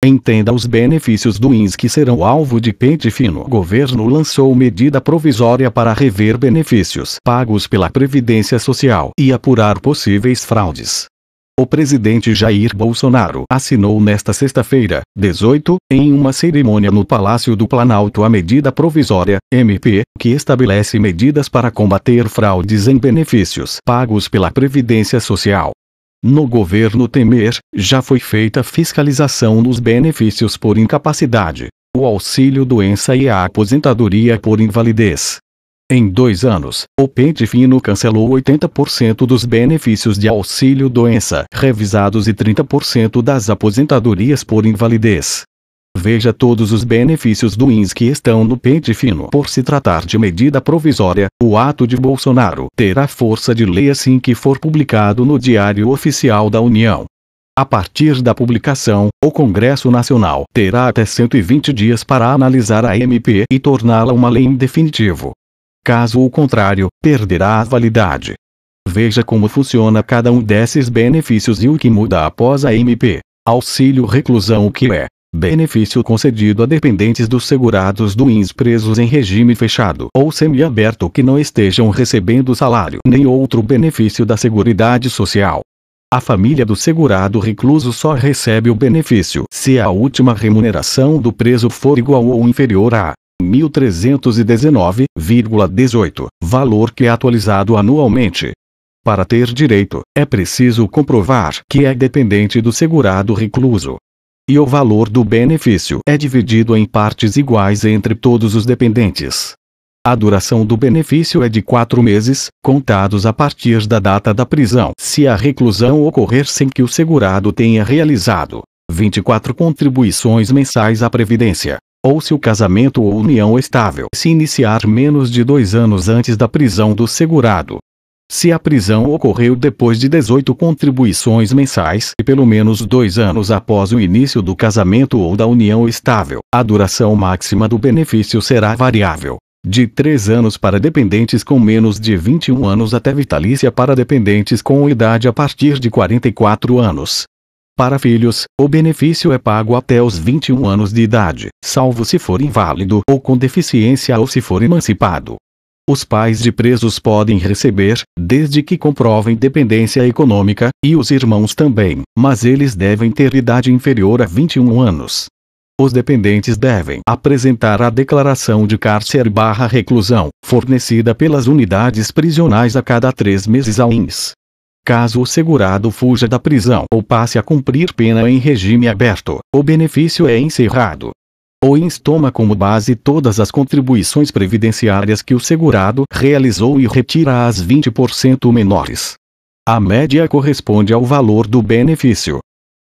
Entenda os benefícios do INSS que serão alvo de pente fino. O governo lançou medida provisória para rever benefícios pagos pela Previdência Social e apurar possíveis fraudes. O presidente Jair Bolsonaro assinou nesta sexta-feira, 18, em uma cerimônia no Palácio do Planalto a medida provisória, MP, que estabelece medidas para combater fraudes em benefícios pagos pela Previdência Social. No governo Temer, já foi feita fiscalização dos benefícios por incapacidade, o auxílio-doença e a aposentadoria por invalidez. Em 2 anos, o pente fino cancelou 80% dos benefícios de auxílio-doença revisados e 30% das aposentadorias por invalidez. Veja todos os benefícios do INSS que estão no pente fino. Por se tratar de medida provisória, o ato de Bolsonaro terá força de lei assim que for publicado no Diário Oficial da União. A partir da publicação, o Congresso Nacional terá até 120 dias para analisar a MP e torná-la uma lei em definitivo. Caso o contrário, perderá a validade. Veja como funciona cada um desses benefícios e o que muda após a MP. Auxílio reclusão. O que é? Benefício concedido a dependentes dos segurados do INSS presos em regime fechado ou semiaberto que não estejam recebendo salário nem outro benefício da Seguridade Social. A família do segurado recluso só recebe o benefício se a última remuneração do preso for igual ou inferior a R$ 1.319,18, valor que é atualizado anualmente. Para ter direito, é preciso comprovar que é dependente do segurado recluso. E o valor do benefício é dividido em partes iguais entre todos os dependentes. A duração do benefício é de 4 meses, contados a partir da data da prisão, se a reclusão ocorrer sem que o segurado tenha realizado 24 contribuições mensais à Previdência, ou se o casamento ou união estável se iniciar menos de 2 anos antes da prisão do segurado. Se a prisão ocorreu depois de 18 contribuições mensais e pelo menos 2 anos após o início do casamento ou da união estável, a duração máxima do benefício será variável, de 3 anos para dependentes com menos de 21 anos até vitalícia para dependentes com idade a partir de 44 anos. Para filhos, o benefício é pago até os 21 anos de idade, salvo se for inválido ou com deficiência ou se for emancipado. Os pais de presos podem receber, desde que comprovem dependência econômica, e os irmãos também, mas eles devem ter idade inferior a 21 anos. Os dependentes devem apresentar a declaração de cárcere/reclusão, fornecida pelas unidades prisionais a cada 3 meses ao INSS. Caso o segurado fuja da prisão ou passe a cumprir pena em regime aberto, o benefício é encerrado. O INSS toma como base todas as contribuições previdenciárias que o segurado realizou e retira as 20% menores. A média corresponde ao valor do benefício.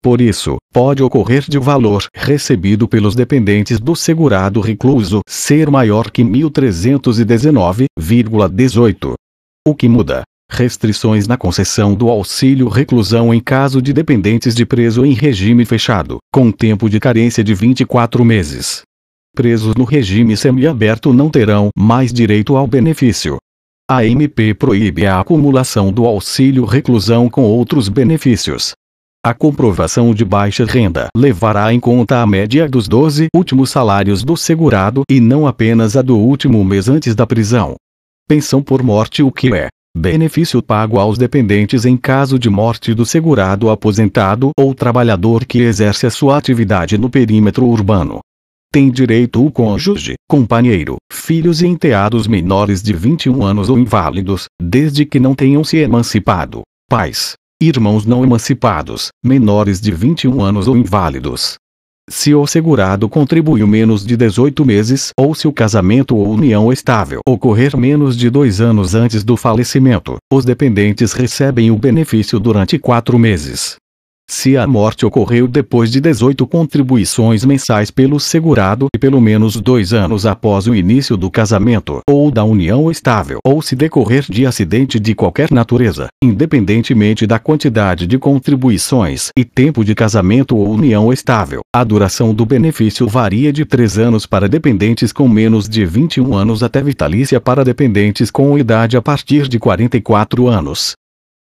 Por isso, pode ocorrer de o valor recebido pelos dependentes do segurado recluso ser maior que R$ 1.319,18. O que muda? Restrições na concessão do auxílio reclusão em caso de dependentes de preso em regime fechado, com tempo de carência de 24 meses. Presos no regime semiaberto não terão mais direito ao benefício. A MP proíbe a acumulação do auxílio reclusão com outros benefícios. A comprovação de baixa renda levará em conta a média dos 12 últimos salários do segurado e não apenas a do último mês antes da prisão. Pensão por morte. O que é? Benefício pago aos dependentes em caso de morte do segurado aposentado ou trabalhador que exerce a sua atividade no perímetro urbano. Tem direito o cônjuge, companheiro, filhos e enteados menores de 21 anos ou inválidos, desde que não tenham se emancipado, pais, irmãos não emancipados, menores de 21 anos ou inválidos. Se o segurado contribuiu menos de 18 meses ou se o casamento ou união estável ocorrer menos de 2 anos antes do falecimento, os dependentes recebem o benefício durante 4 meses. Se a morte ocorreu depois de 18 contribuições mensais pelo segurado e pelo menos 2 anos após o início do casamento ou da união estável, ou se decorrer de acidente de qualquer natureza, independentemente da quantidade de contribuições e tempo de casamento ou união estável, a duração do benefício varia de 3 anos para dependentes com menos de 21 anos até vitalícia para dependentes com idade a partir de 44 anos.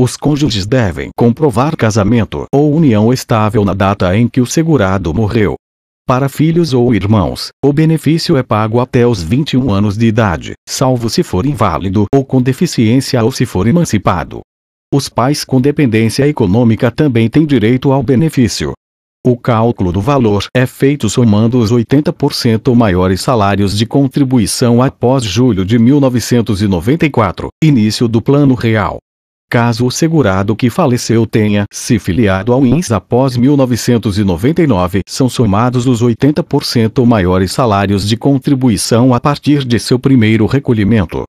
Os cônjuges devem comprovar casamento ou união estável na data em que o segurado morreu. Para filhos ou irmãos, o benefício é pago até os 21 anos de idade, salvo se for inválido ou com deficiência ou se for emancipado. Os pais com dependência econômica também têm direito ao benefício. O cálculo do valor é feito somando os 80% maiores salários de contribuição após julho de 1994, início do Plano Real. Caso o segurado que faleceu tenha se filiado ao INSS após 1999, são somados os 80% maiores salários de contribuição a partir de seu primeiro recolhimento.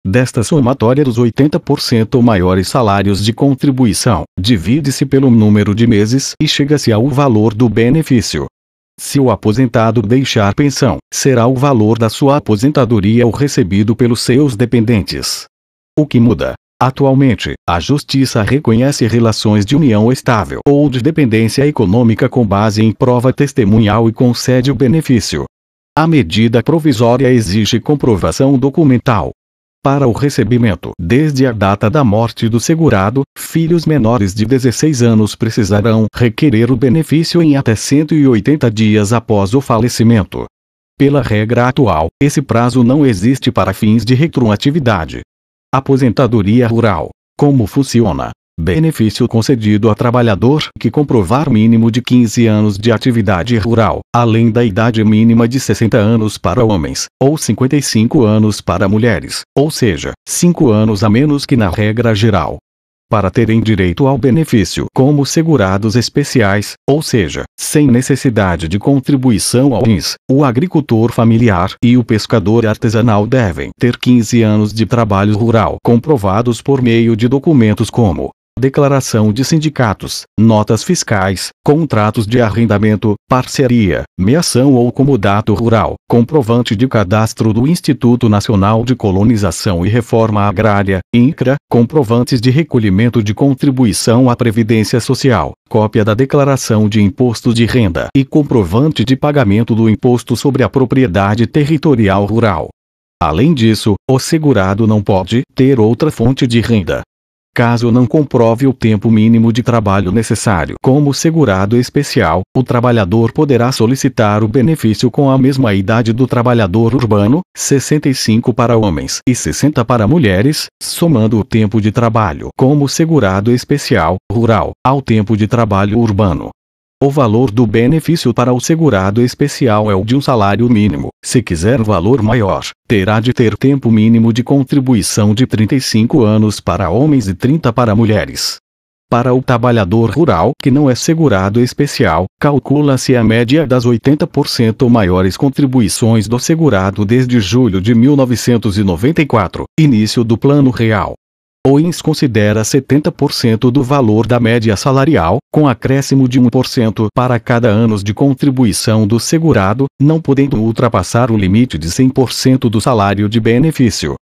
Desta somatória dos 80% maiores salários de contribuição, divide-se pelo número de meses e chega-se ao valor do benefício. Se o aposentado deixar pensão, será o valor da sua aposentadoria o recebido pelos seus dependentes. O que muda? Atualmente, a Justiça reconhece relações de união estável ou de dependência econômica com base em prova testemunhal e concede o benefício. A medida provisória exige comprovação documental. Para o recebimento, desde a data da morte do segurado, filhos menores de 16 anos precisarão requerer o benefício em até 180 dias após o falecimento. Pela regra atual, esse prazo não existe para fins de retroatividade. Aposentadoria rural. Como funciona? Benefício concedido a trabalhador que comprovar mínimo de 15 anos de atividade rural, além da idade mínima de 60 anos para homens, ou 55 anos para mulheres, ou seja, 5 anos a menos que na regra geral. Para terem direito ao benefício como segurados especiais, ou seja, sem necessidade de contribuição ao INSS, o agricultor familiar e o pescador artesanal devem ter 15 anos de trabalho rural comprovados por meio de documentos como declaração de sindicatos, notas fiscais, contratos de arrendamento, parceria, meação ou comodato rural, comprovante de cadastro do Instituto Nacional de Colonização e Reforma Agrária, INCRA, comprovantes de recolhimento de contribuição à Previdência Social, cópia da declaração de imposto de renda e comprovante de pagamento do Imposto sobre a Propriedade Territorial Rural. Além disso, o segurado não pode ter outra fonte de renda. Caso não comprove o tempo mínimo de trabalho necessário como segurado especial, o trabalhador poderá solicitar o benefício com a mesma idade do trabalhador urbano, 65 para homens e 60 para mulheres, somando o tempo de trabalho como segurado especial, rural, ao tempo de trabalho urbano. O valor do benefício para o segurado especial é o de um salário mínimo. Se quiser valor maior, terá de ter tempo mínimo de contribuição de 35 anos para homens e 30 para mulheres. Para o trabalhador rural que não é segurado especial, calcula-se a média das 80% maiores contribuições do segurado desde julho de 1994, início do Plano Real. O INSS considera 70% do valor da média salarial, com acréscimo de 1% para cada ano de contribuição do segurado, não podendo ultrapassar o limite de 100% do salário de benefício.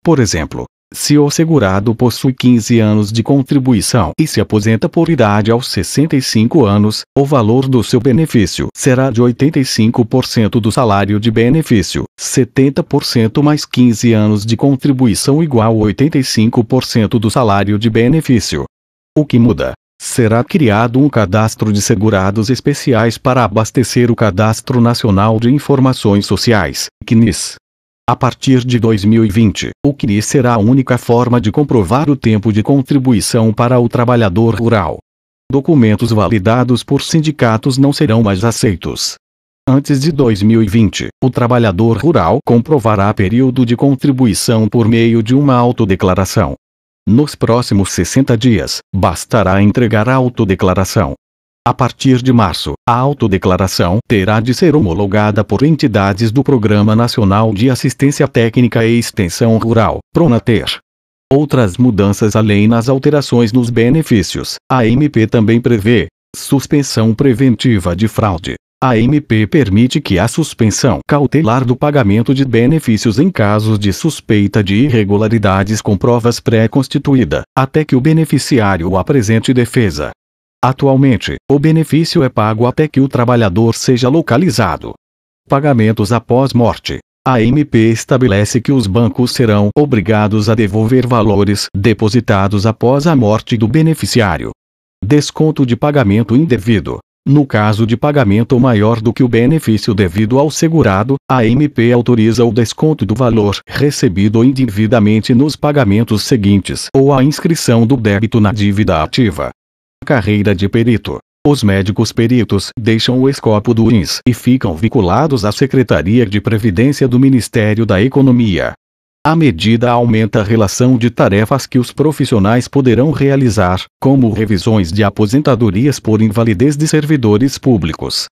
Por exemplo, se o segurado possui 15 anos de contribuição e se aposenta por idade aos 65 anos, o valor do seu benefício será de 85% do salário de benefício, 70% mais 15 anos de contribuição igual a 85% do salário de benefício. O que muda? Será criado um cadastro de segurados especiais para abastecer o Cadastro Nacional de Informações Sociais, CNIS. A partir de 2020, o CNIS será a única forma de comprovar o tempo de contribuição para o trabalhador rural. Documentos validados por sindicatos não serão mais aceitos. Antes de 2020, o trabalhador rural comprovará período de contribuição por meio de uma autodeclaração. Nos próximos 60 dias, bastará entregar a autodeclaração. A partir de março, a autodeclaração terá de ser homologada por entidades do Programa Nacional de Assistência Técnica e Extensão Rural, PRONATER. Outras mudanças além das alterações nos benefícios, a MP também prevê suspensão preventiva de fraude. A MP permite que a suspensão cautelar do pagamento de benefícios em casos de suspeita de irregularidades com provas pré-constituída, até que o beneficiário apresente defesa. Atualmente, o benefício é pago até que o trabalhador seja localizado. Pagamentos após morte. A MP estabelece que os bancos serão obrigados a devolver valores depositados após a morte do beneficiário. Desconto de pagamento indevido. No caso de pagamento maior do que o benefício devido ao segurado, a MP autoriza o desconto do valor recebido indevidamente nos pagamentos seguintes ou a inscrição do débito na dívida ativa. Carreira de perito. Os médicos peritos deixam o escopo do INS e ficam vinculados à Secretaria de Previdência do Ministério da Economia. A medida aumenta a relação de tarefas que os profissionais poderão realizar, como revisões de aposentadorias por invalidez de servidores públicos,